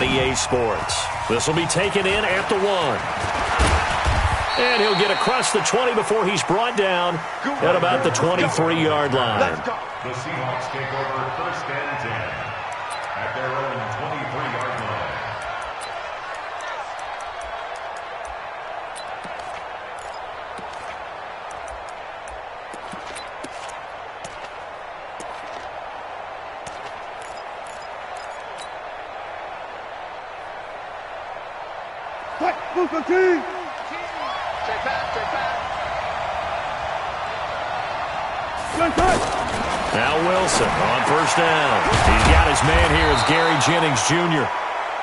on EA Sports. This will be taken in at the 1. And he'll get across the 20 before he's brought down at about the 23-yard line. The Seahawks take over first and 10 at their own 23-yard line. Now Wilson on first down. He's got his man here as Gary Jennings Jr.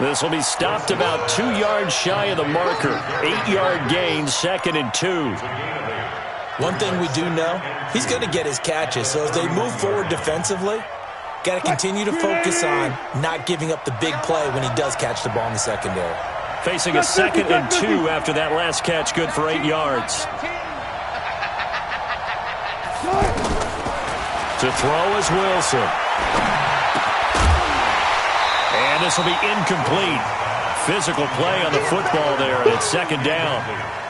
This will be stopped about 2 yards shy of the marker. 8-yard gain, 2nd and 2. One thing we do know, he's going to get his catches. So as they move forward defensively, got to continue to focus on not giving up the big play when he does catch the ball in the secondary. Facing a 2nd and 2 after that last catch, good for 8 yards. To throw is Wilson. And this will be incomplete. Physical play on the football there, and it's 2nd down.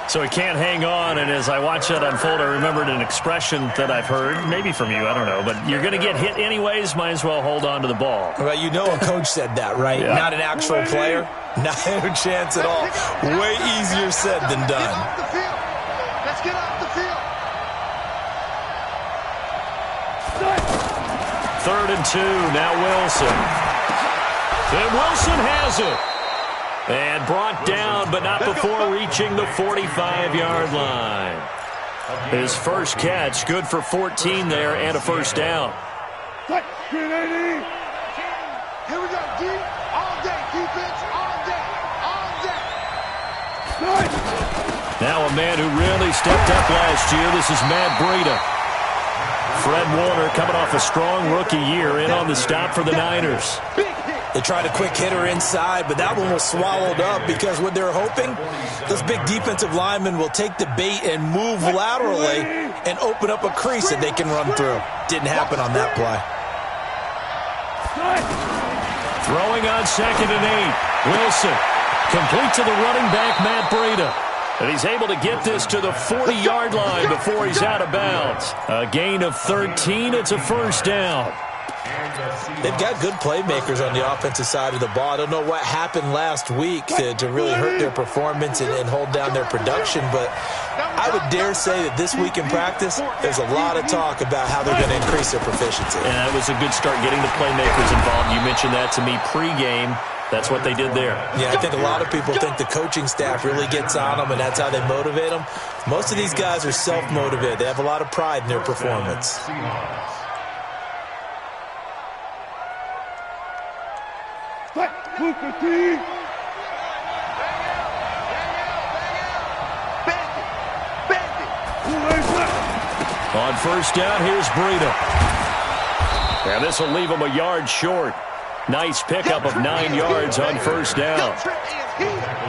So he can't hang on, and as I watch that unfold, I remembered an expression that I've heard, maybe from you, I don't know, but you're going to get hit anyways, might as well hold on to the ball. Well, you know a coach said that, right? Yeah. Not an actual player. Not a chance at all. Way easier said than done. Let's get off the field. 3rd and 2, now Wilson. And Wilson has it. And brought down, but not before reaching the 45-yard line. His first catch, good for 14 there and a first down. Here we go, D. All day, defense, all day, all day. Now a man who really stepped up last year. This is Matt Breida. Fred Warner coming off a strong rookie year in on the stop for the Niners. They tried a quick hitter inside, but that one was swallowed up because what they're hoping, those big defensive linemen will take the bait and move laterally and open up a crease that they can run through. Didn't happen on that play. Throwing on 2nd and 8. Wilson complete to the running back, Matt Breida. And he's able to get this to the 40-yard line before he's out of bounds. A gain of 13. It's a first down. They've got good playmakers on the offensive side of the ball. I don't know what happened last week to really hurt their performance and hold down their production, but I would dare say that this week in practice, there's a lot of talk about how they're going to increase their proficiency. And that was a good start getting the playmakers involved. You mentioned that to me pregame. That's what they did there. Yeah, I think a lot of people think the coaching staff really gets on them, and that's how they motivate them. Most of these guys are self-motivated. They have a lot of pride in their performance. On first down, here's Breida. And this will leave him a yard short. Nice pickup of 9 yards on first down.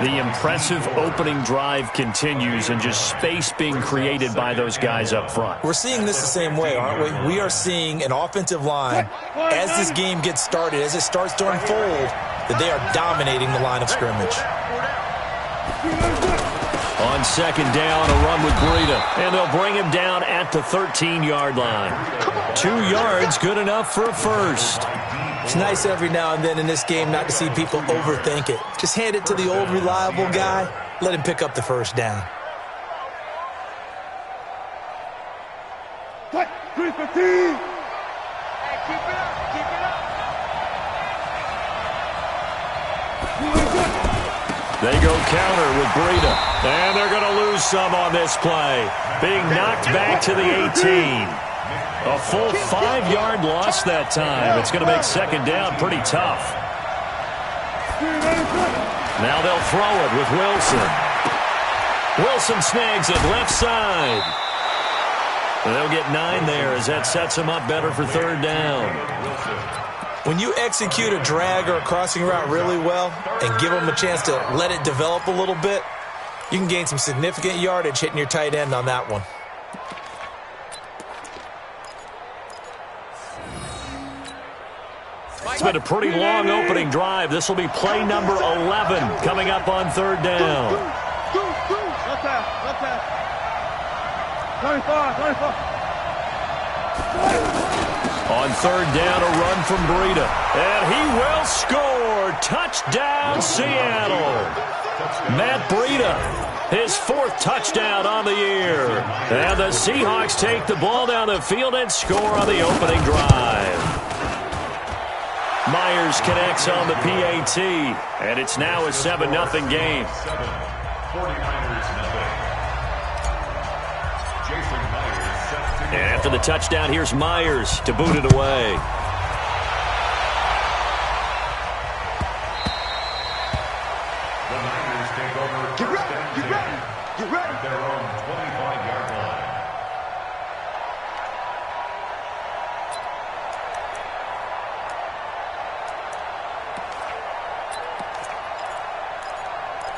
The impressive opening drive continues, and just space being created by those guys up front. We're seeing this the same way, aren't we? We are seeing an offensive line, as this game gets started, as it starts to unfold, that they are dominating the line of scrimmage. On 2nd down, a run with Breida, and they'll bring him down at the 13-yard line. 2 yards, good enough for a first. It's nice every now and then in this game not to see people overthink it. Just hand it to the old reliable guy. Let him pick up the first down. They go counter with Breida, and they're going to lose some on this play. Being knocked back to the 18. A full 5-yard loss that time. It's going to make 2nd down pretty tough. Now they'll throw it with Wilson. Wilson snags it left side. They'll get 9 there as that sets him up better for 3rd down. When you execute a drag or a crossing route really well and give them a chance to let it develop a little bit, you can gain some significant yardage hitting your tight end on that one. It's been a pretty long opening drive. This will be play number 11 coming up on third down. Left pass. 25. On third down, a run from Breida. And he will score. Touchdown, Seattle. Matt Breida, his 4th touchdown on the year. And the Seahawks take the ball down the field and score on the opening drive. Myers connects on the PAT, and it's now a 7-0 game. 49ers nothing. Jason Myers sets to go. And after the touchdown, here's Myers to boot it away. The Niners take over first and 10 at their own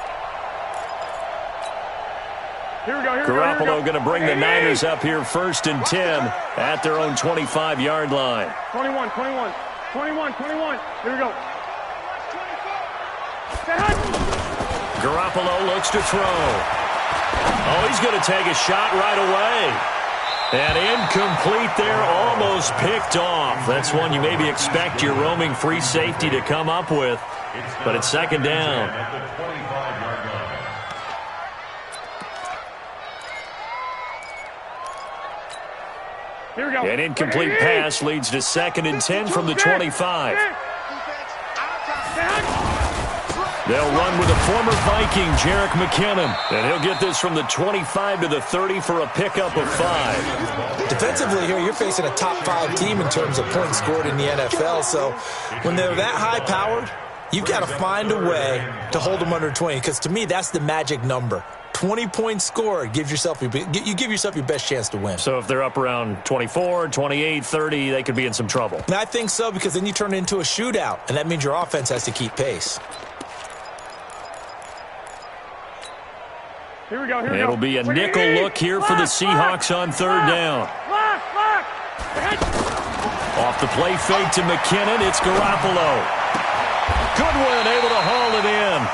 25-yard line. Garoppolo going to bring the Niners up here first and 10 at their own 25-yard line. 21. Here we go. Garoppolo looks to throw. Oh, he's going to take a shot right away. And incomplete there, almost picked off. That's one you maybe expect your roaming free safety to come up with. But it's second down. At the 25-yard line. Here we go. An incomplete pass leads to second and 10 from the 25. They'll run with a former Viking, Jerick McKinnon. And he'll get this from the 25 to the 30 for a pickup of 5. Defensively here, you're facing a top 5 team in terms of points scored in the NFL. So when they're that high-powered, you've got to find a way to hold them under 20. Because to me, that's the magic number. 20 points scored, you give yourself your best chance to win. So if they're up around 24, 28, 30, they could be in some trouble. And I think so, because then you turn it into a shootout, and that means your offense has to keep pace. Here we go. It'll be a nickel look here for the Seahawks on third down. Off the play fake to McKinnon, it's Garoppolo. Goodwin able to haul it in.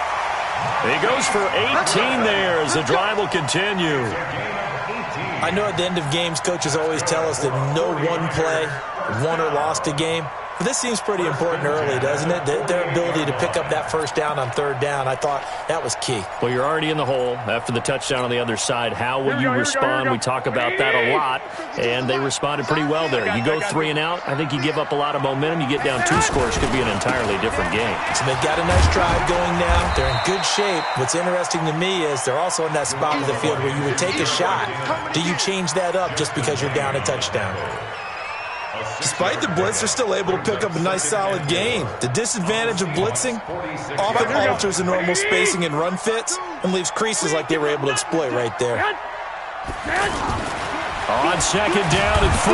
He goes for 18 there as the drive will continue. I know at the end of games, coaches always tell us that no one play won or lost a game. But this seems pretty important early, doesn't it? Their ability to pick up that first down on third down, I thought that was key. Well, you're already in the hole after the touchdown on the other side. How will you respond? We talk about that a lot, and they responded pretty well there. You go 3 and out, I think you give up a lot of momentum. You get down 2 scores, could be an entirely different game. So they've got a nice drive going now. They're in good shape. What's interesting to me is they're also in that spot of the field where you would take a shot. Do you change that up just because you're down a touchdown? Despite the blitz, they're still able to pick up a nice, solid gain. The disadvantage of blitzing often alters the normal spacing and run fits and leaves creases like they were able to exploit right there. On second down and 4,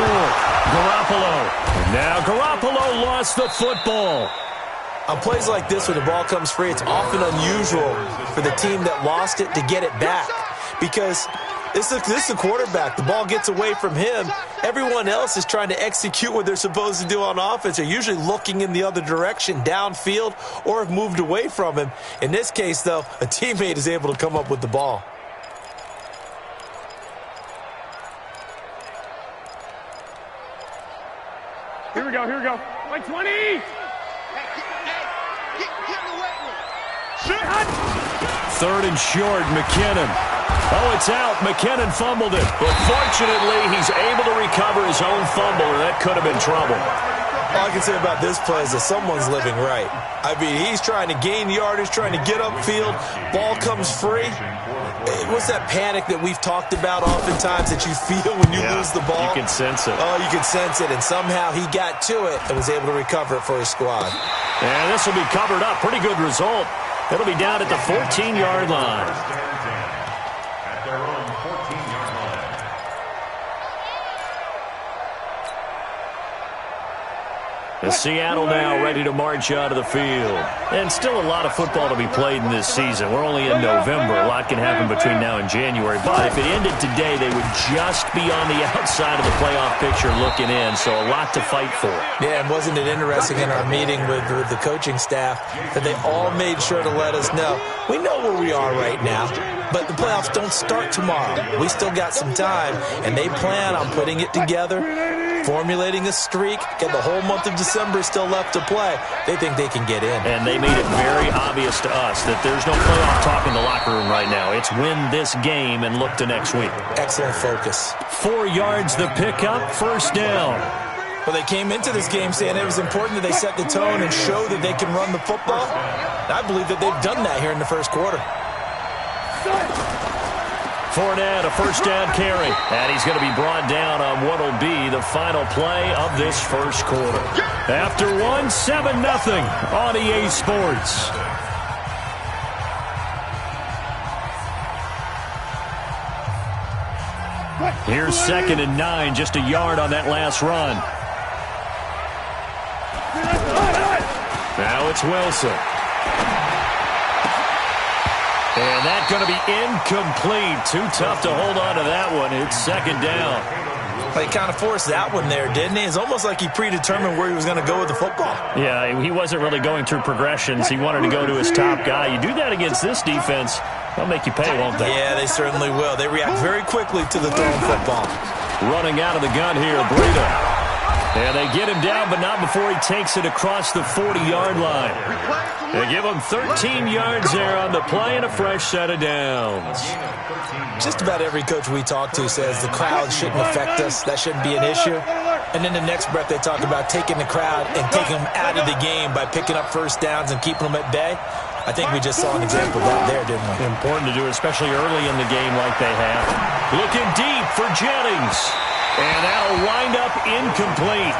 Garoppolo. Now Garoppolo lost the football. On plays like this, when the ball comes free, it's often unusual for the team that lost it to get it back, because this is the quarterback. The ball gets away from him. Everyone else is trying to execute what they're supposed to do on offense. They're usually looking in the other direction, downfield, or have moved away from him. In this case, though, a teammate is able to come up with the ball. Here we go. Like 20. Third and short, McKinnon. Oh, it's out. McKinnon fumbled it. But fortunately, he's able to recover his own fumble, and that could have been trouble. All I can say about this play is that someone's living right. I mean, he's trying to gain yardage, trying to get upfield. Ball comes free. What's that panic that we've talked about oftentimes that you feel when you lose the ball? You can sense it. Oh, you can sense it. And somehow he got to it and was able to recover it for his squad. And this will be covered up. Pretty good result. It'll be down at the 14-yard line. At their own 14-yard line. 1 And Seattle now ready to march out of the field. And still a lot of football to be played in this season. We're only in November. A lot can happen between now and January. But if it ended today, they would just be on the outside of the playoff picture looking in. So a lot to fight for. Yeah, and wasn't it interesting in our meeting with the coaching staff that they all made sure to let us know, we know where we are right now, but the playoffs don't start tomorrow. We still got some time, and they plan on putting it together, formulating a streak, get the whole month of December still left to play. They think they can get in. And they made it very obvious to us that there's no playoff talk in the locker room right now. It's win this game and look to next week. Excellent focus. 4 yards the pickup, first down. Well, they came into this game saying it was important that they set the tone and show that they can run the football. And I believe that they've done that here in the first quarter. Fournette, a first down carry. And he's going to be brought down on what will be the final play of this first quarter. After one, 7-0 on EA Sports. Here's 2nd and 9, just a yard on that last run. Now it's Wilson. And that's going to be incomplete. Too tough to hold on to that one. It's 2nd down. He kind of forced that one there, didn't he? It's almost like he predetermined where he was going to go with the football. Yeah, he wasn't really going through progressions. He wanted to go to his top guy. You do that against this defense, they'll make you pay, won't they? Yeah, they certainly will. They react very quickly to the thrown football. Running out of the gun here, Breida. And they get him down, but not before he takes it across the 40-yard line. They give him 13 yards there on the play and a fresh set of downs. Just about every coach we talk to says the crowd shouldn't affect us. That shouldn't be an issue. And in the next breath, they talk about taking the crowd and taking them out of the game by picking up first downs and keeping them at bay. I think we just saw an example of that there, didn't we? Important to do, especially early in the game like they have. Looking deep for Jennings. And that'll wind up incomplete.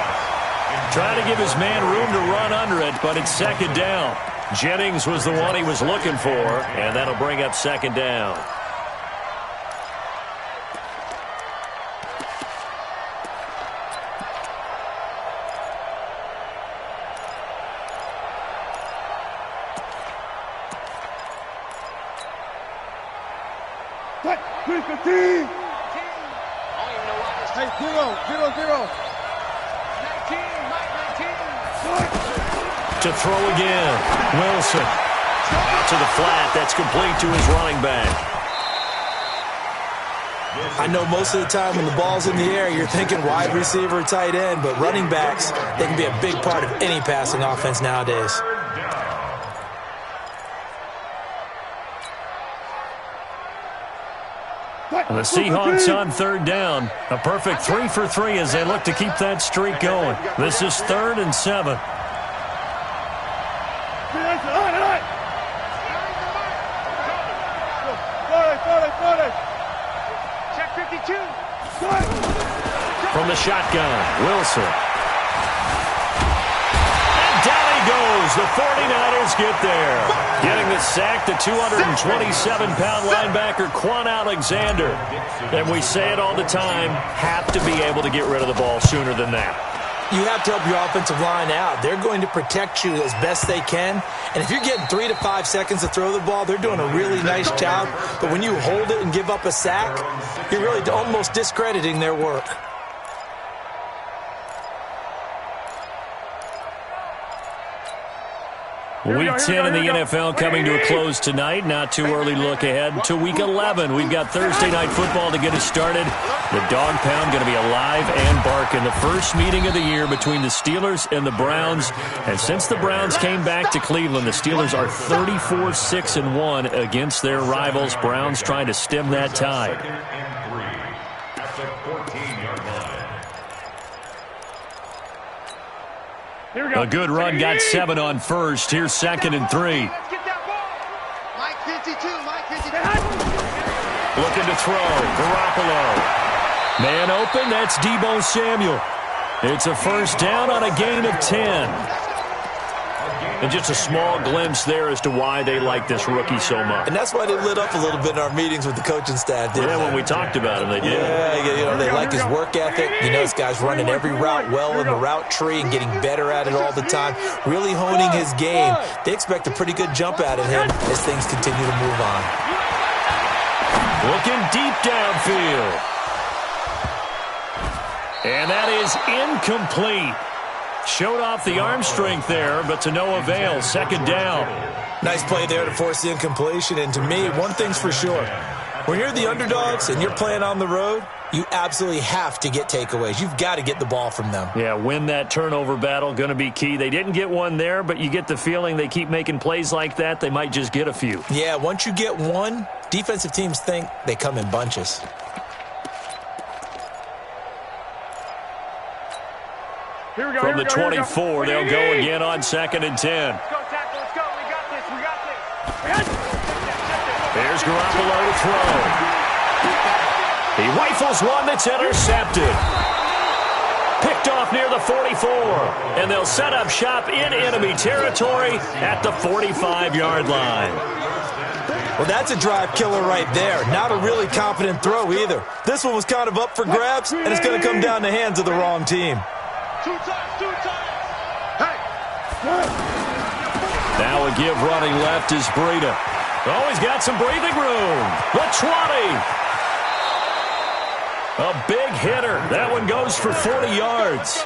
Trying to give his man room to run under it, but it's 2nd down. Jennings was the one he was looking for, and that'll bring up 2nd down. Hey, 0-0-0. To throw again. Wilson. Out to the flat. That's complete to his running back. I know most of the time when the ball's in the air, you're thinking wide receiver, tight end, but running backs, they can be a big part of any passing offense nowadays. The Seahawks on 3rd down. A perfect 3 for 3 as they look to keep that streak going. This is 3rd and 7. Check 52. From the shotgun, Wilson. And down he goes. The 49ers get there. Getting the sack, the 227-pound linebacker, Quan Alexander. And we say it all the time, have to be able to get rid of the ball sooner than that. You have to help your offensive line out. They're going to protect you as best they can. And if you're getting 3 to 5 seconds to throw the ball, they're doing a really nice job. But when you hold it and give up a sack, you're really almost discrediting their work. Week 10 in the NFL coming to a close tonight. Not too early to look ahead to Week 11. We've got Thursday Night Football to get us started. The Dog Pound going to be alive and barking. The first meeting of the year between the Steelers and the Browns. And since the Browns came back to Cleveland, the Steelers are 34-6-1 against their rivals. Browns trying to stem that tide. A good run, got 7 on first. Here's 2nd and 3. Mike 52, Mike 52. Looking to throw. Garoppolo. Man open, that's Deebo Samuel. It's a first down on a gain of 10. And just a small glimpse there as to why they like this rookie so much. And that's why they lit up a little bit in our meetings with the coaching staff, didn't they? When we talked about him, they did. Yeah, they like his work ethic. This guy's running every route well in the route tree and getting better at it all the time, really honing his game. They expect a pretty good jump out of him as things continue to move on. Looking deep downfield. And that is incomplete. Showed off the arm strength there, but to no avail. Second down. Nice play there to force the incompletion. And to me, one thing's for sure. When you're the underdogs and you're playing on the road, you absolutely have to get takeaways. You've got to get the ball from them. Yeah, win that turnover battle, going to be key. They didn't get one there, but you get the feeling they keep making plays like that, they might just get a few. Yeah, once you get one, defensive teams think they come in bunches. From the 24, they'll go again on 2nd and 10. Let's go, tackle. Let's go. We got this. We got this. There's Garoppolo to throw. He rifles one that's intercepted. Picked off near the 44. And they'll set up shop in enemy territory at the 45-yard line. Well, that's a drive killer right there. Not a really confident throw either. This one was kind of up for grabs, and it's going to come down the hands of the wrong team. Two times. Hey. Now a give running left is Breida. Oh, he's got some breathing room. The 20. A big hitter. That one goes for 40 yards.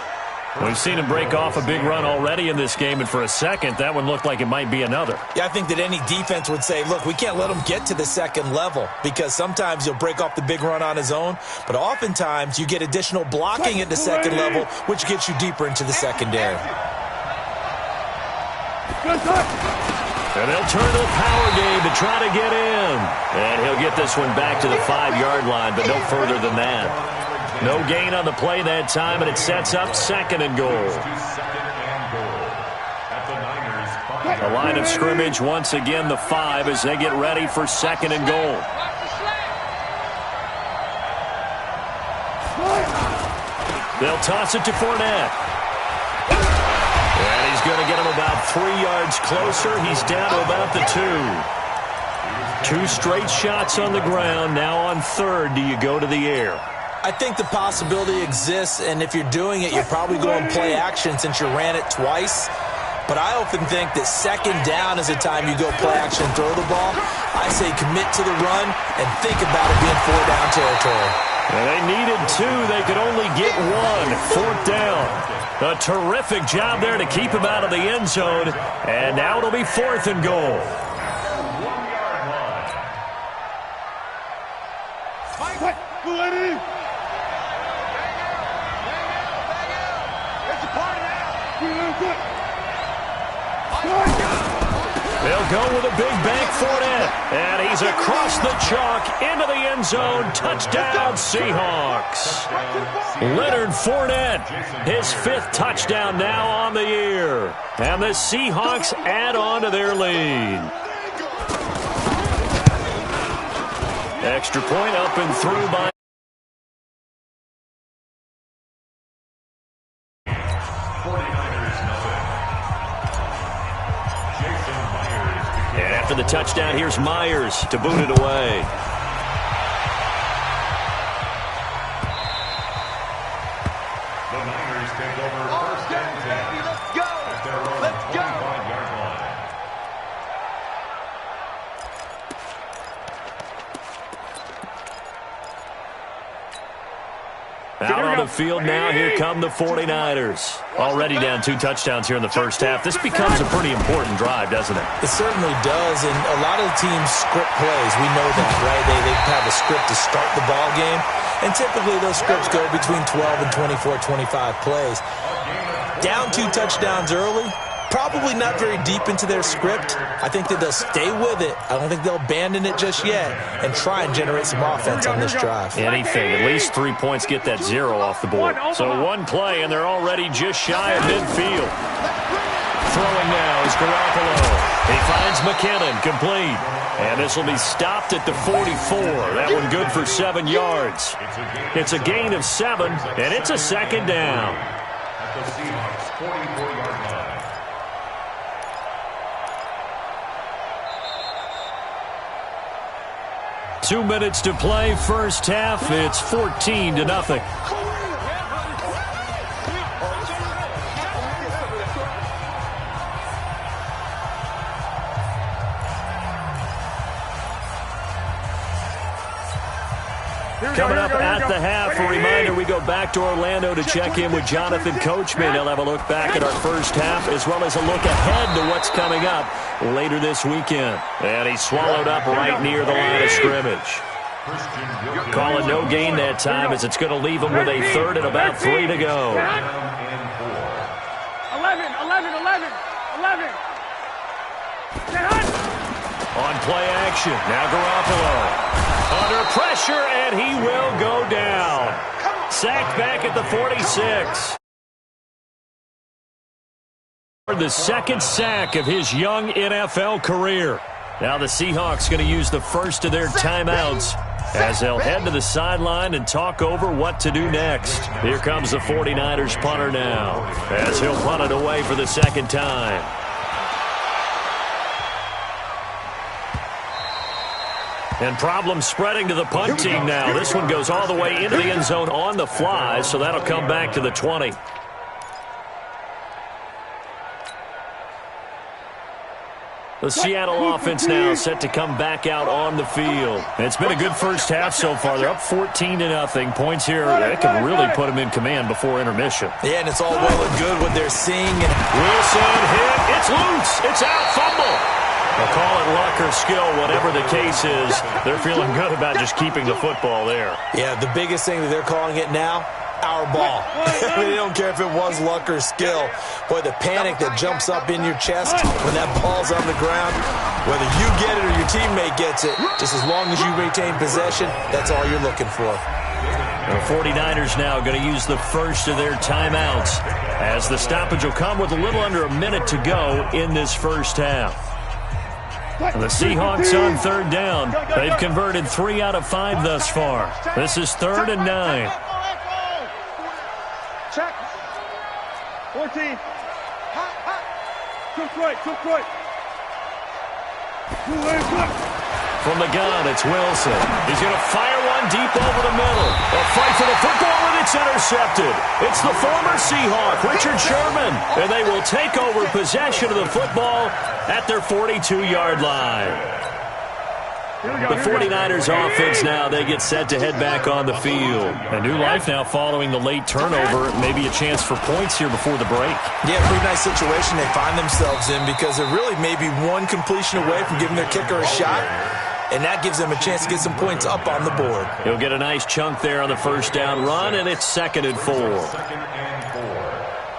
We've seen him break off a big run already in this game, and for a second, that one looked like it might be another. Yeah, I think that any defense would say, look, we can't let him get to the second level because sometimes he'll break off the big run on his own, but oftentimes you get additional blocking at the second level, which gets you deeper into the secondary. And they'll turn to the power game to try to get in. And he'll get this one back to the 5-yard line, but no further than that. No gain on the play that time, and it sets up 2nd and goal. The line of scrimmage, once again, the 5 as they get ready for 2nd and goal. They'll toss it to Fournette. And he's going to get him about 3 yards closer. He's down to about the 2. 2 straight shots on the ground. Now on 3rd, do you go to the air? I think the possibility exists, and if you're doing it, you're probably going play action since you ran it twice. But I often think that 2nd down is the time you go play action and throw the ball. I say commit to the run and think about it being 4-down territory. And they needed 2. They could only get 1. 4th down. A terrific job there to keep him out of the end zone. And now it'll be 4th and goal. They'll go with a big bank Fournette. And he's across the chalk into the end zone. Touchdown, Seahawks. Leonard Fournette, his 5th touchdown now on the year. And the Seahawks add on to their lead. Extra point up and through by after the touchdown, here's Myers to boot it away. The Niners take over 1st and 10. Let's go. At their own 25-yard line. Out on the field now, here come the 49ers. Already down 2 touchdowns here in the first half. This becomes a pretty important drive, doesn't it? It certainly does, and a lot of the teams script plays. We know that, right? They have a script to start the ball game, and typically those scripts go between 12 and 24, 25 plays. Down 2 touchdowns early, probably not very deep into their script. I think that they'll stay with it. I don't think they'll abandon it just yet and try and generate some offense on this drive. Anything. At least 3 points get that 0 off the board. So 1 play, and they're already just shy of midfield. Throwing now is Garoppolo. He finds McKinnon, complete. And this will be stopped at the 44. That one good for 7 yards. It's a gain of 7, and it's a 2nd down. At the Seahawks 44-yard line. 2 minutes to play, first half. It's 14-0. Coming up at the half, a reminder, we go back to Orlando to check in with Jonathan Coachman. He'll have a look back at our first half as well as a look ahead to what's coming up later this weekend. And he swallowed up right near the line of scrimmage. Calling no gain that time as it's going to leave him with a third and about 3 to go. 11. On play action, now Garoppolo. Under pressure, and he will go down. Sacked back at the 46. The second sack of his young NFL career. Now the Seahawks going to use the first of their timeouts as they'll head to the sideline and talk over what to do next. Here comes the 49ers punter now as he'll punt it away for the second time. And problems spreading to the punt team now. This one goes all the way into the end zone on the fly, so that'll come back to the 20. The Seattle offense now set to come back out on the field. It's been a good first half so far. They're up 14-0. Points here, they can really put them in command before intermission. Yeah, and it's all well and good what they're seeing. Wilson hit. It's loose. It's out. Fumble. They'll call it luck or skill, whatever the case is. They're feeling good about just keeping the football there. Yeah, the biggest thing that they're calling it now, our ball. They don't care if it was luck or skill. Boy, the panic that jumps up in your chest when that ball's on the ground, whether you get it or your teammate gets it, just as long as you retain possession, that's all you're looking for. The 49ers now going to use the first of their timeouts as the stoppage will come with a little under a minute to go in this first half. And the Seahawks on third down. They've converted 3 out of 5 thus far. This is 3rd and 9. Check. 14. Too quick. From the gun, it's Wilson. He's going to fire one deep over the middle. A fight for the football, and it's intercepted. It's the former Seahawk, Richard Sherman, and they will take over possession of the football at their 42-yard line. The 49ers offense now, they get set to head back on the field. A new life now following the late turnover. Maybe a chance for points here before the break. Yeah, pretty nice situation they find themselves in because they're really maybe one completion away from giving their kicker a shot. And that gives them a chance to get some points up on the board. He'll get a nice chunk there on the first down run, and it's 2nd and 4. 2nd and 4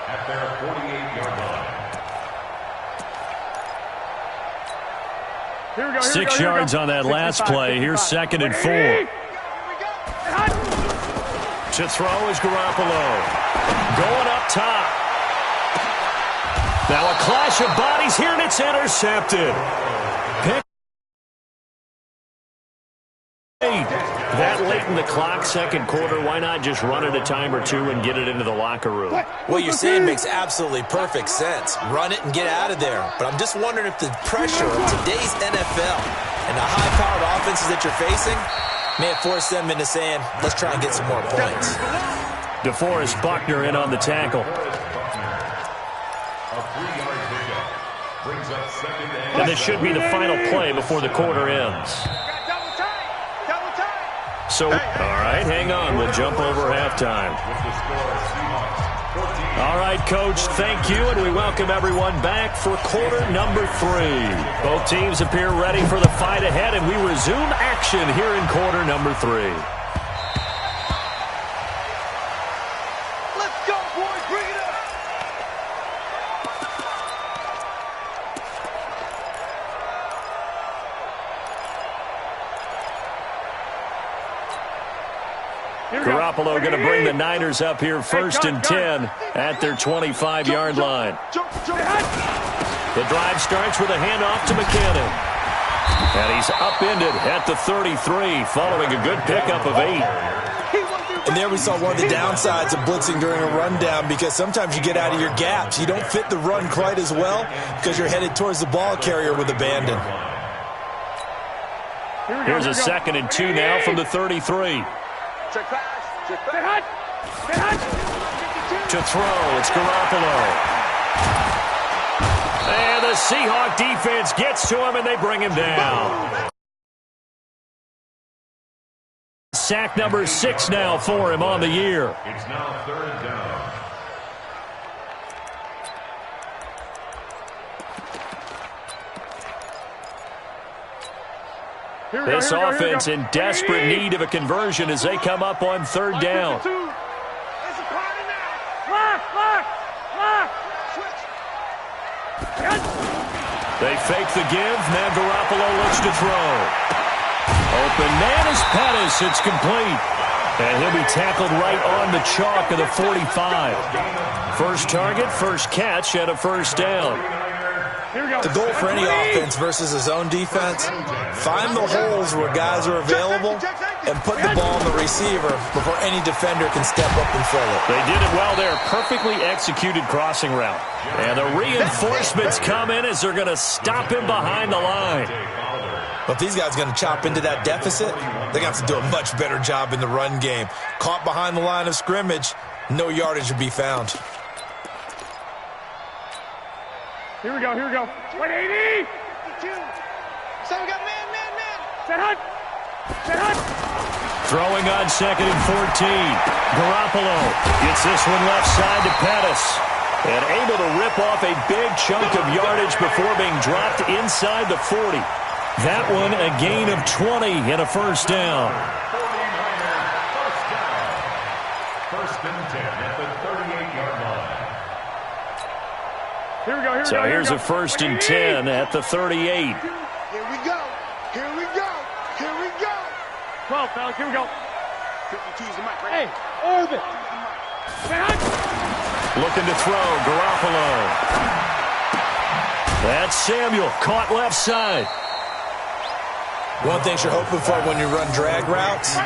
at their 48-yard line. 6 yards on that last play. Here's 2nd and 4. To throw is Garoppolo. Going up top. Now a clash of bodies here, and it's intercepted. That late in the clock, second quarter, why not just run it a time or two and get it into the locker room? What you're saying makes absolutely perfect sense. Run it and get out of there. But I'm just wondering if the pressure of today's NFL and the high-powered offenses that you're facing may have forced them into saying, let's try and get some more points. DeForest Buckner in on the tackle. A 3-yard pickup brings up 2nd and And this should be the final play before the quarter ends. So, all right, hang on. We'll jump over halftime. All right, Coach, thank you, and we welcome everyone back for quarter number 3. Both teams appear ready for the fight ahead, and we resume action here in quarter number 3. Let's go, boys. Bring it up. Garoppolo going to bring the Niners up here 1st and 10 at their 25-yard line. The drive starts with a handoff to McKinnon. And he's upended at the 33 following a good pickup of 8. And there we saw one of the downsides of blitzing during a rundown because sometimes you get out of your gaps. You don't fit the run quite as well because you're headed towards the ball carrier with abandon. Here's a 2nd and 2 now from the 33. Check pass. Check pass. To throw, it's Garoppolo. And the Seahawks defense gets to him, and they bring him down. Sack number 6 now for him on the year. It's now 3rd down. This offense in desperate need of a conversion as they come up on 3rd down. They fake the give. Now Garoppolo looks to throw. Open man is Pettis. It's complete. And he'll be tackled right on the chalk of the 45. First target, first catch at a 1st down. The goal for any offense versus his own defense, find the holes where guys are available and put the ball on the receiver before any defender can step up and fill it. They did it well there. Perfectly executed crossing route. And the reinforcements come in as they're going to stop him behind the line. But if these guys are going to chop into that deficit, they're going to have to do a much better job in the run game. Caught behind the line of scrimmage, no yardage to be found. Here we go, here we go. 180! So we got man. Set hunt! Throwing on 2nd and 14. Garoppolo gets this one left side to Pettis. And able to rip off a big chunk of yardage before being dropped inside the 40. That one a gain of 20 and a 1st down. 1st and 10 at the 38-yard line. Here we go, So here's a 1st and 10 at the 38. Here we go. 12, fellas, here we go. 52's the mic, Hey, right? orbit. Set hunt! Looking to throw, Garoppolo. That's Samuel, caught left side. One thing you're hoping for when you run drag routes,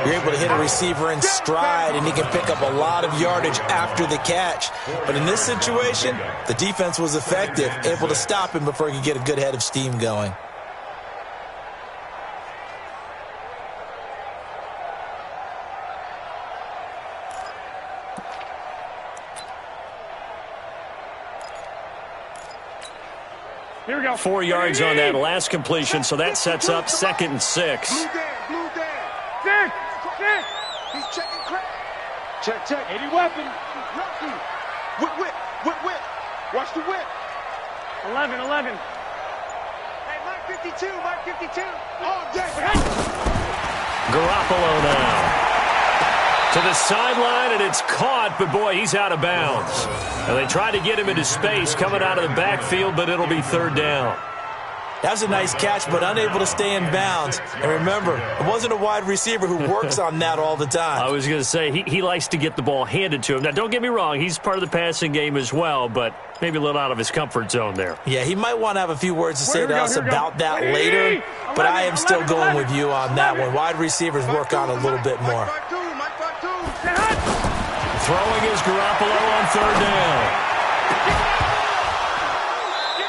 you're able to hit a receiver in stride and he can pick up a lot of yardage after the catch. But in this situation, the defense was effective, able to stop him before he could get a good head of steam going. Here we go. 4 yards on that last completion, so that sets up 2nd and 6. Blue down. Six. He's checking crack. Check. 80 weapon. Whip. Watch the whip. 11. Hey, Mark 52. All day. Garoppolo now. To the sideline, and it's caught, but boy, he's out of bounds. And they tried to get him into space coming out of the backfield, but it'll be 3rd down. That was a nice catch, but unable to stay in bounds. And remember, it wasn't a wide receiver who works on that all the time. I was going to say, he likes to get the ball handed to him. Now, don't get me wrong, he's part of the passing game as well, but maybe a little out of his comfort zone there. Yeah, he might want to have a few words to say to us about that later, but I am still going with you on that one. Wide receivers work on a little bit more. Throwing is Garoppolo on 3rd down.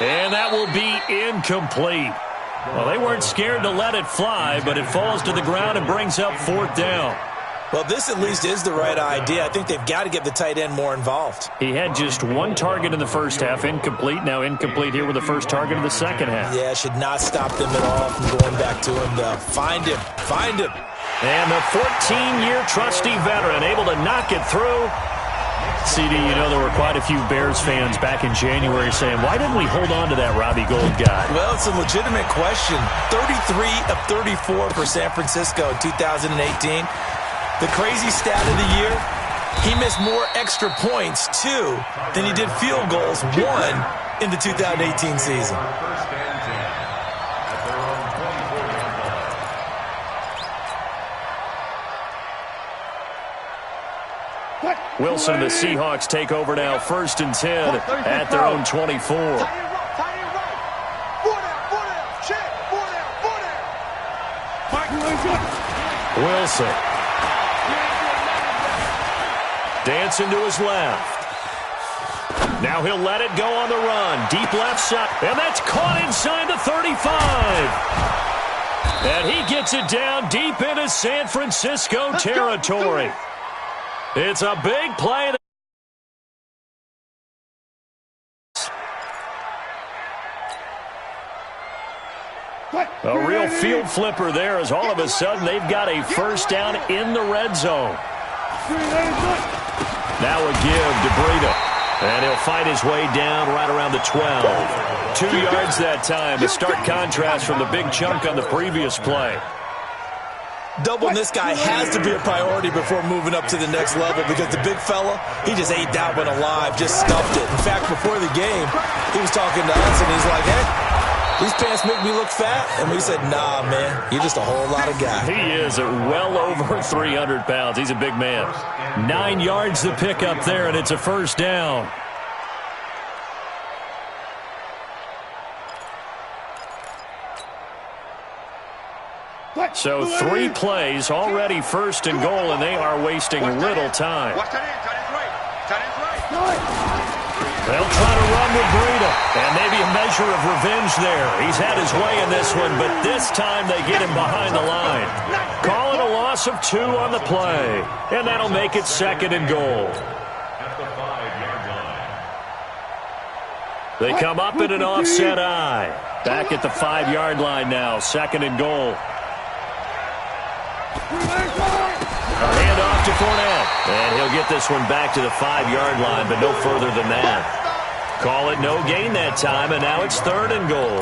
And that will be incomplete. Well, they weren't scared to let it fly, but it falls to the ground and brings up 4th down. Well, this at least is the right idea. I think they've got to get the tight end more involved. He had just 1 target in the first half, incomplete. Now incomplete here with the first target of the second half. Yeah, should not stop them at all from going back to him, though. Find him. And the 14-year trusty veteran able to knock it through. CD, you know there were quite a few Bears fans back in January saying, why didn't we hold on to that Robbie Gould guy? Well, it's a legitimate question. 33 of 34 for San Francisco in 2018. The crazy stat of the year, he missed more extra points, 2, than he did field goals, 1, in the 2018 season. Wilson and the Seahawks take over now, 1st and 10 at their own 24. Wilson. Dancing to his left. Now he'll let it go on the run. Deep left side. And that's caught inside the 35. And he gets it down deep into San Francisco territory. It's a big play. A real field flipper there as all of a sudden they've got a first down in the red zone. Now a give to Breida. And he'll fight his way down right around the 12. 2 yards that time. A stark contrast from the big chunk on the previous play. Doubling this guy has to be a priority before moving up to the next level because the big fella, he just ate that one alive, just stuffed it. In fact, before the game, he was talking to us, and he's like, hey, these pants make me look fat. And we said, nah, man, you're just a whole lot of guy. He is well over 300 pounds. He's a big man. 9 yards to pick up there, and it's a first down. So 3 plays, already first and goal, and they are wasting little time. They'll try to run with Breida, and maybe a measure of revenge there. He's had his way in this one, but this time they get him behind the line. Calling a loss of 2 on the play, and that'll make it second and goal. They come up in an offset eye. Back at the 5-yard line now, second and goal. A handoff to Fournette, and he'll get this one back to the 5-yard line, but no further than that. Call it no gain that time, and now it's third and goal.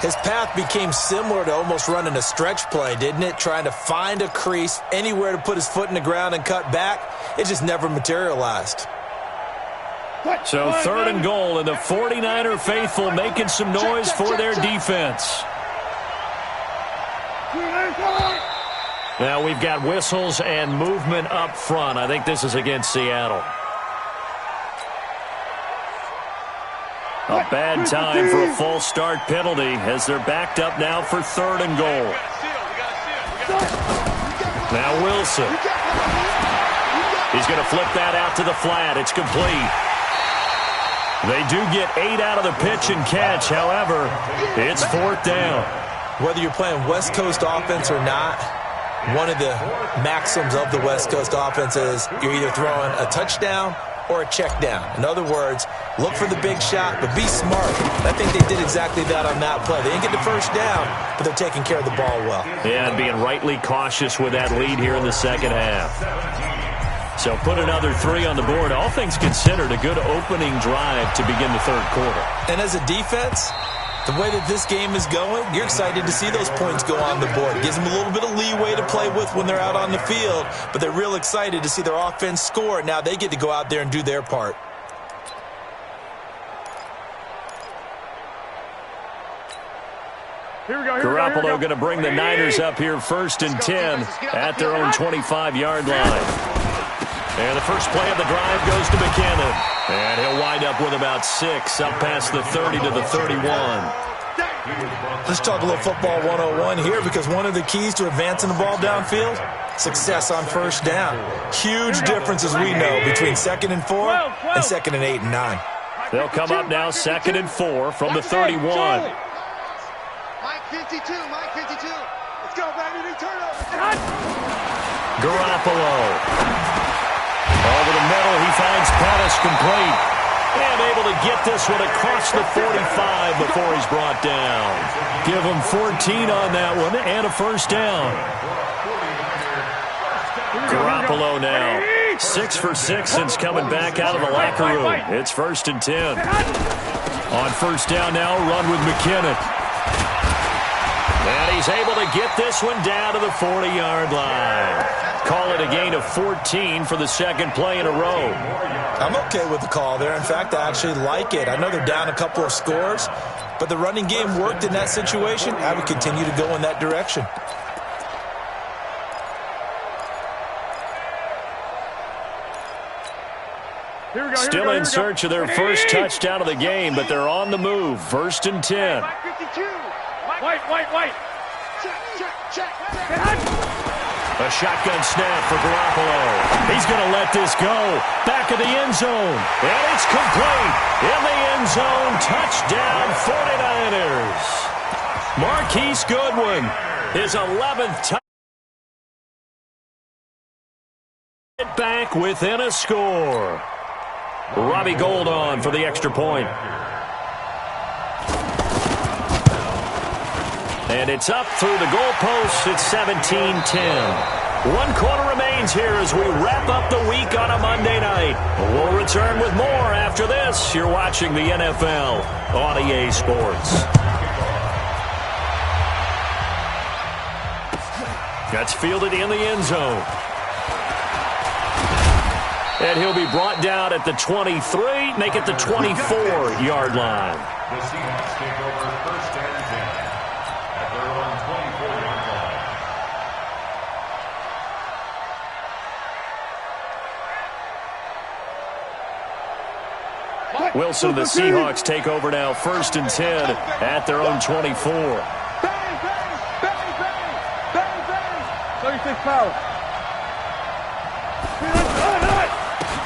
His path became similar to almost running a stretch play, didn't it? Trying to find a crease, anywhere to put his foot in the ground and cut back. It just never materialized. So third and goal, and the 49er faithful making some noise for their defense. Now we've got whistles and movement up front. I think this is against Seattle. A bad time for a false start penalty as they're backed up now for third and goal. Now Wilson. He's going to flip that out to the flat. It's complete. They do get 8 out of the pitch and catch. However, it's fourth down. Whether you're playing West Coast offense or not, one of the maxims of the West Coast offense is you're either throwing a touchdown or a check down. In other words, look for the big shot, but be smart. I think they did exactly that on that play. They didn't get the first down, but they're taking care of the ball well. Yeah, and being rightly cautious with that lead here in the second half. So put another 3 on the board. All things considered, a good opening drive to begin the third quarter. And as a defense, the way that this game is going, you're excited to see those points go on the board. Gives them a little bit of leeway to play with when they're out on the field, but they're real excited to see their offense score. Now they get to go out there and do their part. Garoppolo going to bring the Niners up here first and 10 at their own 25-yard line. And the first play of the drive goes to McKinnon. And he'll wind up with about 6 up past the 30 to the 31. Let's talk a little football 101 here, because one of the keys to advancing the ball downfield, success on first down. Huge difference, as we know, between 2nd and 4 and 2nd and 8 and 9. They'll come up now 2nd and 4 from the 31. Mike 52, Mike 52. Let's go, baby, new turnover. Garoppolo. Over the middle, he finds Pettis complete. And able to get this one across the 45 before he's brought down. Give him 14 on that one and a first down. Garoppolo now 6 for 6 since coming back out of the locker room. It's first and 10. On first down now, run with McKinnon. And he's able to get this one down to the 40-yard line. Call it a gain of 14 for the second play in a row. I'm okay with the call there. In fact, I actually like it. I know they're down a couple of scores, but the running game worked in that situation. I would continue to go in that direction. Still in search of their first touchdown of the game, but they're on the move. First and 10. White. Check. A shotgun snap for Garoppolo. He's going to let this go. Back of the end zone. And it's complete. In the end zone. Touchdown 49ers. Marquise Goodwin, his 11th touchdown. Back within a score. Robbie Gould on for the extra point. And it's up through the goalposts. It's 17-10. 1 quarter remains here as we wrap up the week on a Monday night. We'll return with more after this. You're watching the NFL on EA Sports. That's fielded in the end zone. And he'll be brought down at the 23, make it the 24-yard line. The Seahawks take over first and 10 at their own 24-yard line. Wilson and the Seahawks take over now first and 10 at their own 24. Bang, bang, bang, bang, bang, bang. 36 power.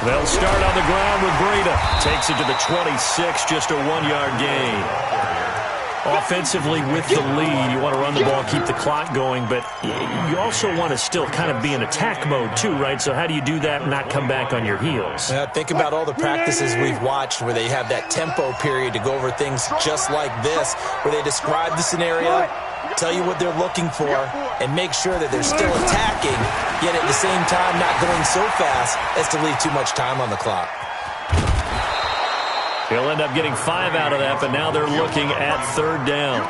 They'll start on the ground with Breida. Takes it to the 26, just a 1-yard gain. Offensively with the lead, you want to run the ball, keep the clock going, but you also want to still kind of be in attack mode too, right? So how do you do that and not come back on your heels? Think about all the practices we've watched where they have that tempo period to go over things just like this, where they describe the scenario, tell you what they're looking for, and make sure that they're still attacking, yet at the same time not going so fast as to leave too much time on the clock. He'll end up getting 5 out of that, but now they're looking at third down.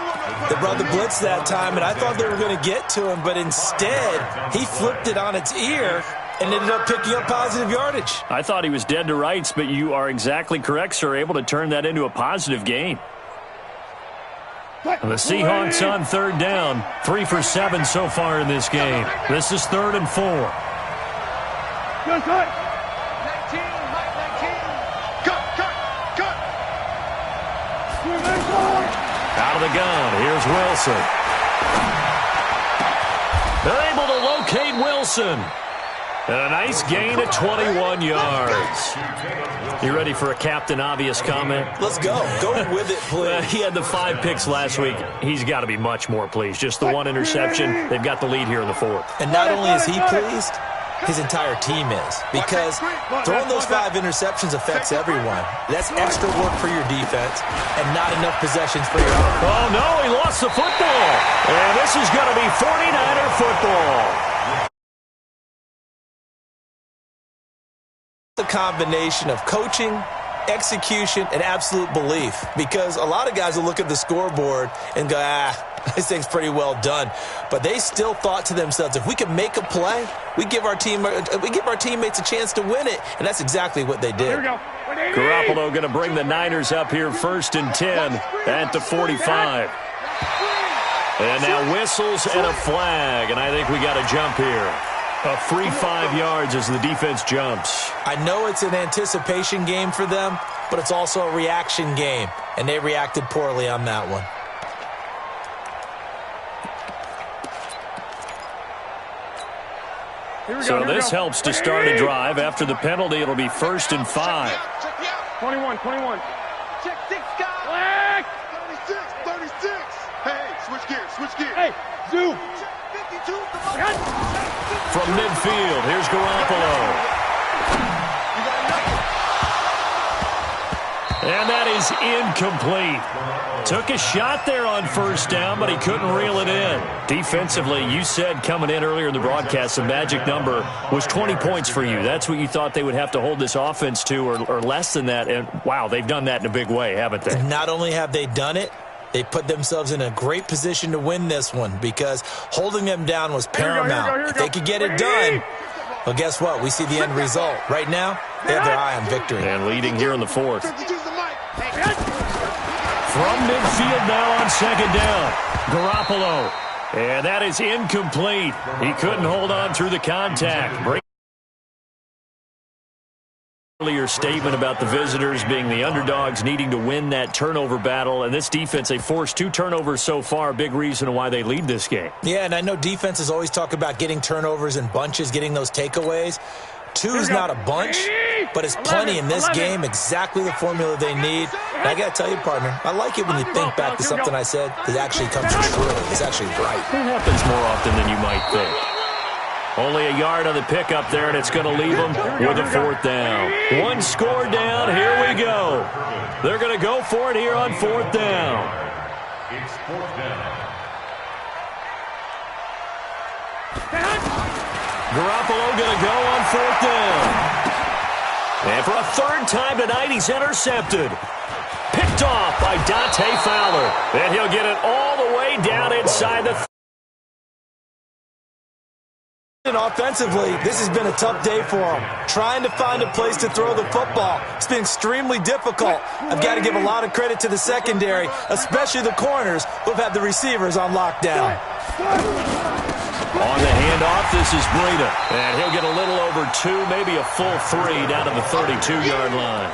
They brought the blitz that time, and I thought they were going to get to him, but instead he flipped it on its ear and ended up picking up positive yardage. I thought he was dead to rights, but you are exactly correct, sir, able to turn that into a positive gain. The Seahawks on third down, 3 for 7 so far in this game. This is 3rd and 4. Good, good. 19, Mike 19. Cut. Out of the gun, here's Wilson. They're able to locate Wilson. And a nice gain of 21 yards. You ready for a Captain Obvious comment? Let's go. Go with it, please. He had the 5 picks last week. He's got to be much more pleased. Just the 1 interception. They've got the lead here in the 4th. And not only is he pleased, his entire team is. Because throwing those 5 interceptions affects everyone. That's extra work for your defense and not enough possessions for your own. Oh, no, he lost the football. And this is going to be 49er football. The combination of coaching, execution, and absolute belief. Because a lot of guys will look at the scoreboard and go, this thing's pretty well done. But they still thought to themselves, if we can make a play, we give our teammates a chance to win it. And that's exactly what they did. Here we go. Garoppolo going to bring the Niners up here 1st and 10 at the 45. And now whistles and a flag. And I think we got a jump here. A free 5 yards as the defense jumps. I know it's an anticipation game for them, but it's also a reaction game, and they reacted poorly on that one. So this helps to start a drive. After the penalty, it'll be 1st and 5. 21. Check 6 guys. Black. 36. Hey, switch gears. Hey, zoom. 52. From midfield, here's Garoppolo. And that is incomplete. Took a shot there on 1st down, but he couldn't reel it in. Defensively, you said coming in earlier in the broadcast, the magic number was 20 points for you. That's what you thought they would have to hold this offense to, or less than that. And, wow, they've done that in a big way, haven't they? Not only have they done it, they put themselves in a great position to win this one because holding them down was paramount. If they could get it done, well, guess what? We see the end result. Right now, they have their eye on victory. And leading here in the 4th. From midfield now on 2nd down. Garoppolo. And that is incomplete. He couldn't hold on through the contact. Earlier statement about the visitors being the underdogs, needing to win that turnover battle. And this defense, they forced 2 turnovers so far. Big reason why they lead this game. Yeah, and I know defenses always talk about getting turnovers in bunches, getting those takeaways. 2 is not a bunch, but it's plenty in this game, exactly the formula they need. And I got to tell you, partner, I like it when you think back to something I said that actually comes true. It's actually right. It happens more often than you might think. Only a yard on the pickup there, and it's going to leave them with a 4th down. One score down. Here we go. They're going to go for it here on 4th down. It's 4th down. Garoppolo going to go on 4th down. And for a 3rd time tonight, he's intercepted. Picked off by Dante Fowler. And he'll get it all the way down inside the And offensively, this has been a tough day for him. Trying to find a place to throw the football. It's been extremely difficult. I've got to give a lot of credit to the secondary, especially the corners who have had the receivers on lockdown. On the handoff, this is Breida. And he'll get a little over 2, maybe a full 3 down to the 32-yard line.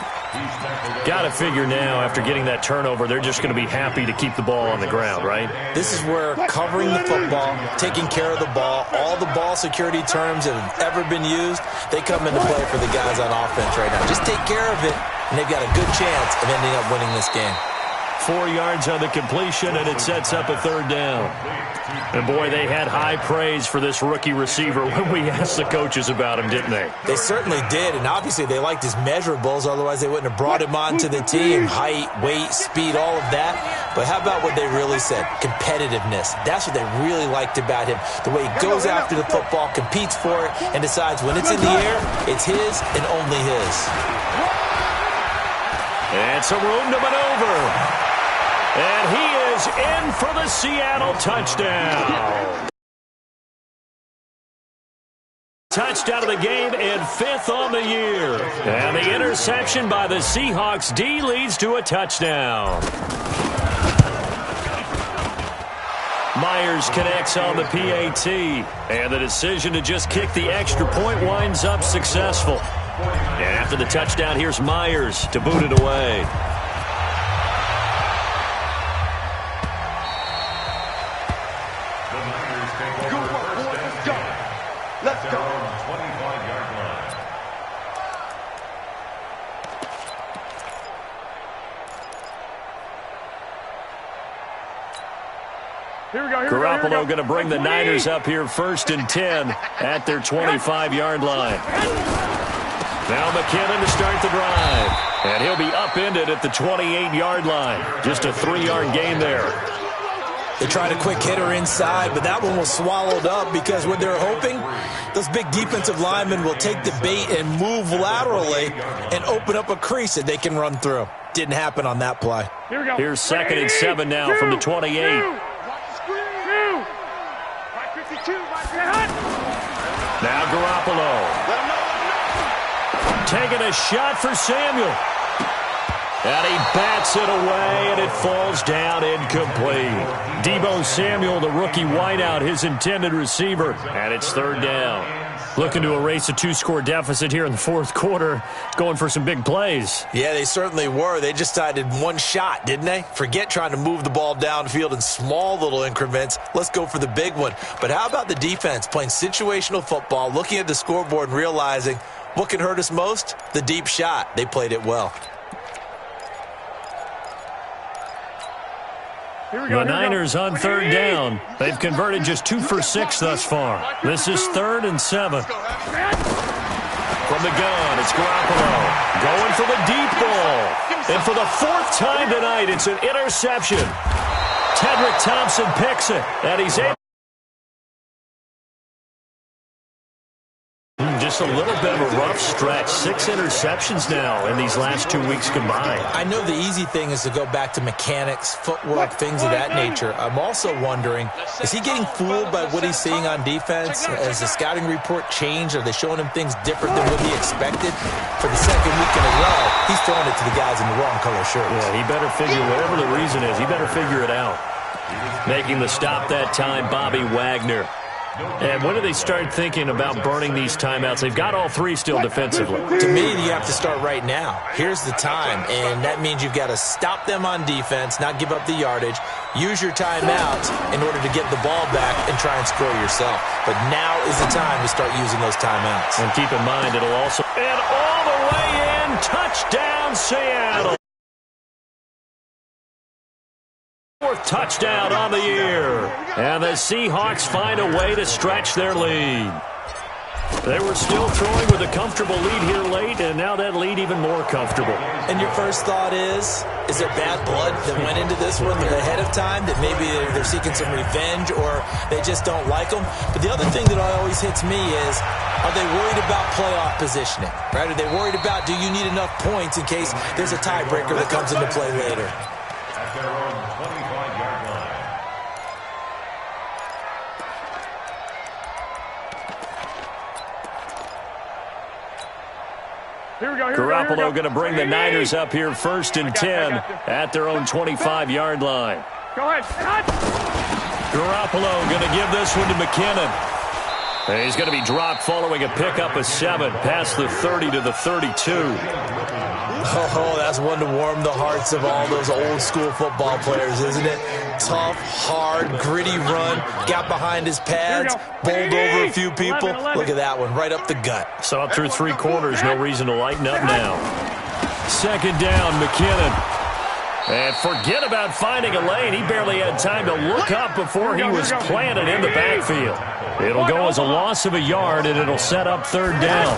Got to figure now, after getting that turnover, they're just going to be happy to keep the ball on the ground, right? This is where covering the football, taking care of the ball, all the ball security terms that have ever been used, they come into play for the guys on offense right now. Just take care of it, and they've got a good chance of ending up winning this game. 4 yards on the completion, and it sets up a 3rd down. And, boy, they had high praise for this rookie receiver when we asked the coaches about him, didn't they? They certainly did, and obviously they liked his measurables. Otherwise, they wouldn't have brought him onto the team. Height, weight, speed, all of that. But how about what they really said? Competitiveness. That's what they really liked about him. The way he goes after the football, competes for it, and decides when it's in the air, it's his and only his. And some room to maneuver. And he is in for the Seattle touchdown. Touchdown of the game and 5th on the year. And the interception by the Seahawks D leads to a touchdown. Myers connects on the PAT. And the decision to just kick the extra point winds up successful. And after the touchdown, here's Myers to boot it away. Let's go. 25-yard line. Garoppolo going to bring the Niners up here 1st and 10 at their 25-yard line. Now McKinnon to start the drive. And he'll be upended at the 28-yard line. Just a 3-yard gain there. They tried a quick hitter inside, but that one was swallowed up because what they're hoping, those big defensive linemen will take the bait and move laterally and open up a crease that they can run through. Didn't happen on that play. Here's 2nd and 7 now from the 28. Now Garoppolo. Taking a shot for Samuel. And he bats it away, and it falls down incomplete. Deebo Samuel, the rookie wideout, his intended receiver. And it's 3rd down. Looking to erase a 2-score deficit here in the 4th quarter. Going for some big plays. Yeah, they certainly were. They just decided one shot, didn't they? Forget trying to move the ball downfield in small little increments. Let's go for the big one. But how about the defense playing situational football, looking at the scoreboard and realizing what can hurt us most? The deep shot. They played it well. The Niners on 3rd down. They've converted just 2 for 6 thus far. This is 3rd and 7. From the gun, it's Garoppolo. Going for the deep ball. And for the 4th time tonight, it's an interception. Tedrick Thompson picks it, and he's able. Just a little bit of a rough stretch. 6 interceptions now in these last 2 weeks combined. I know the easy thing is to go back to mechanics, footwork, things of that nature. I'm also wondering, is he getting fooled by what he's seeing on defense? Has the scouting report changed? Are they showing him things different than what he expected? For the 2nd week in a row, he's throwing it to the guys in the wrong color shirts. Yeah, he better figure, whatever the reason is, he better figure it out. Making the stop that time, Bobby Wagner. And when do they start thinking about burning these timeouts? They've got all three still defensively. To me, you have to start right now. Here's the time, and that means you've got to stop them on defense, not give up the yardage, use your timeouts in order to get the ball back and try and score yourself. But now is the time to start using those timeouts. And keep in mind, it'll also... And all the way in, touchdown, Seattle. Fourth touchdown on the year. And the Seahawks find a way to stretch their lead. They were still throwing with a comfortable lead here late, and now that lead even more comfortable. And your first thought is there bad blood that went into this one ahead of time, that maybe they're seeking some revenge or they just don't like them? But the other thing that always hits me is, are they worried about playoff positioning? Right? Are they worried about, do you need enough points in case there's a tiebreaker that comes into play later? At their own 25-yard line. Garoppolo going to bring the Niners up here first and 10 at their own 25-yard line. Go ahead. Garoppolo going to give this one to McKinnon. And he's going to be dropped following a pickup of 7 past the 30 to the 32. Oh, that's one to warm the hearts of all those old school football players, isn't it? Tough, hard, gritty run, got behind his pads, bowled over a few people. Look at that one, right up the gut. Saw it through 3 quarters, no reason to lighten up now. Second down, McKinnon. And forget about finding a lane. He barely had time to look up before he was planted in the backfield. It'll go as a loss of a yard, and it'll set up third down.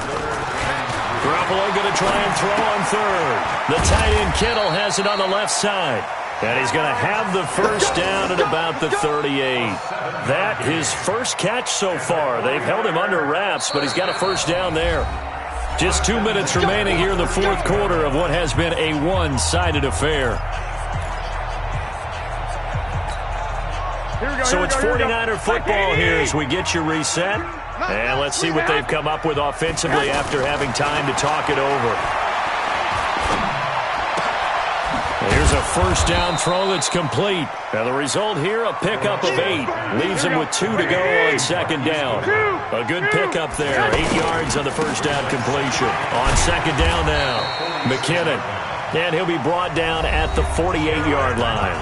Garoppolo going to try and throw on third. The tight end Kittle has it on the left side. And he's going to have the first down at about the 38. That his first catch so far. They've held him under wraps, but he's got a first down there. Just 2 minutes remaining here in the fourth quarter of what has been a one-sided affair. So it's 49er football here as we get you reset. And let's see what they've come up with offensively after having time to talk it over. Here's a first down throw that's complete. Now the result here, a pickup of 8. Leaves him with 2 to go on second down. A good pickup there. 8 yards on the first down completion. On second down now, McKinnon. And he'll be brought down at the 48-yard line.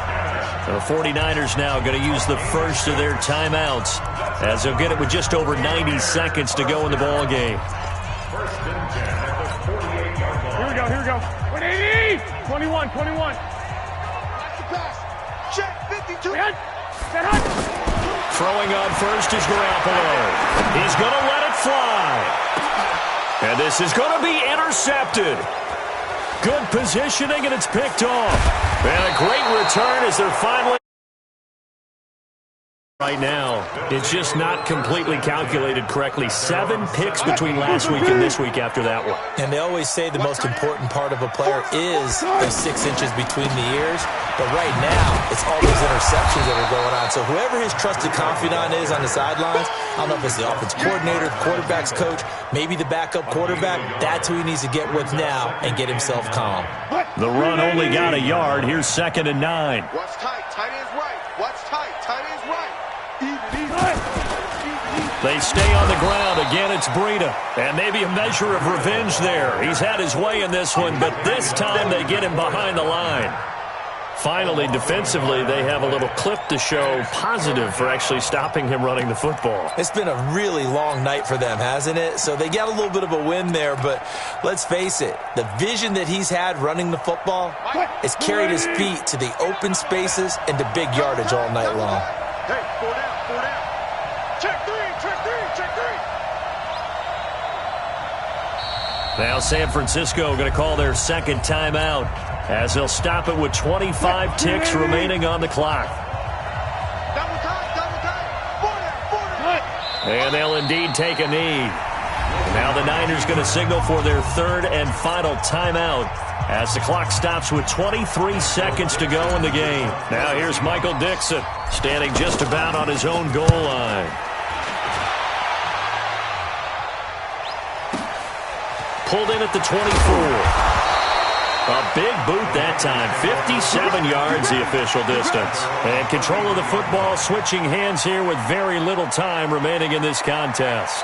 The 49ers now going to use the first of their timeouts as they'll get it with just over 90 seconds to go in the ball game. First and 10 at the 48-yard line. Here we go. 180! 21. Check 52. Throwing on first is Garoppolo. He's going to let it fly. And this is going to be intercepted. Good positioning, and it's picked off. And a great return as they're finally... Right now, it's just not completely calculated correctly. 7 picks between last week and this week after that one. And they always say the most important part of a player is those 6 inches between the ears. But right now, it's all those interceptions that are going on. So whoever his trusted confidant is on the sidelines, I don't know if it's the offense coordinator, the quarterback's coach, maybe the backup quarterback, that's who he needs to get with now and get himself calm. The run only got a yard. Here's second and 9. What's tight? Tight end's right. What's tight? Tight end's right. They stay on the ground. Again, it's Breida. And maybe a measure of revenge there. He's had his way in this one, but this time they get him behind the line. Finally, defensively, they have a little clip to show positive for actually stopping him running the football. It's been a really long night for them, hasn't it? So they got a little bit of a win there, but let's face it, the vision that he's had running the football has carried his feet to the open spaces and to big yardage all night long. Hey, 4 down. Check 3. Now San Francisco going to call their second timeout as they'll stop it with 25 ticks remaining on the clock. Double time. 4 down. And they'll indeed take a knee. Now the Niners going to signal for their third and final timeout as the clock stops with 23 seconds to go in the game. Now here's Michael Dixon standing just about on his own goal line. Pulled in at the 24. A big boot that time. 57 yards the official distance. And control of the football switching hands here with very little time remaining in this contest.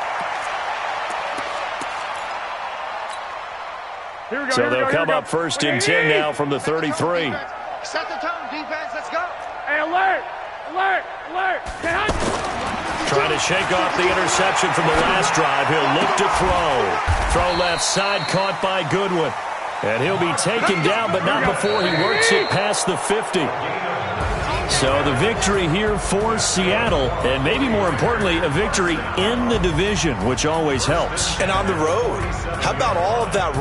So they'll come up first and 10 now from the 33. Set the tone, defense. Let's go. Hey, alert! Alert! Alert! Trying to shake off the interception from the last drive. He'll look to throw. Throw left side, caught by Goodwin. And he'll be taken down, but not before he works it past the 50. So the victory here for Seattle, and maybe more importantly, a victory in the division, which always helps. And on the road, how about all of that?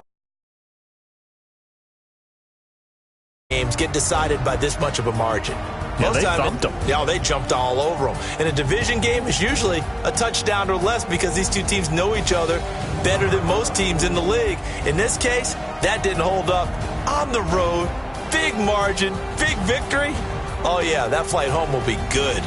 Games get decided by this much of a margin. Yeah, they thumped them. Yeah, they jumped all over them. And a division game is usually a touchdown or less because these two teams know each other better than most teams in the league. In this case, that didn't hold up. On the road, big margin, big victory. Oh, yeah, that flight home will be good.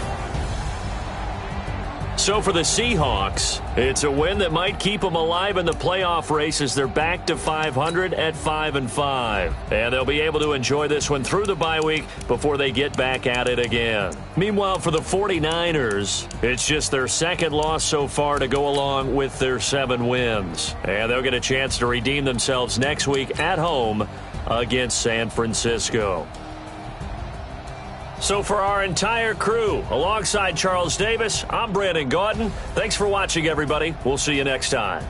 So for the Seahawks, it's a win that might keep them alive in the playoff race as they're back to 500 at 5-5. And they'll be able to enjoy this one through the bye week before they get back at it again. Meanwhile, for the 49ers, it's just their second loss so far to go along with their 7 wins. And they'll get a chance to redeem themselves next week at home against San Francisco. So for our entire crew, alongside Charles Davis, I'm Brandon Gaudin. Thanks for watching, everybody. We'll see you next time.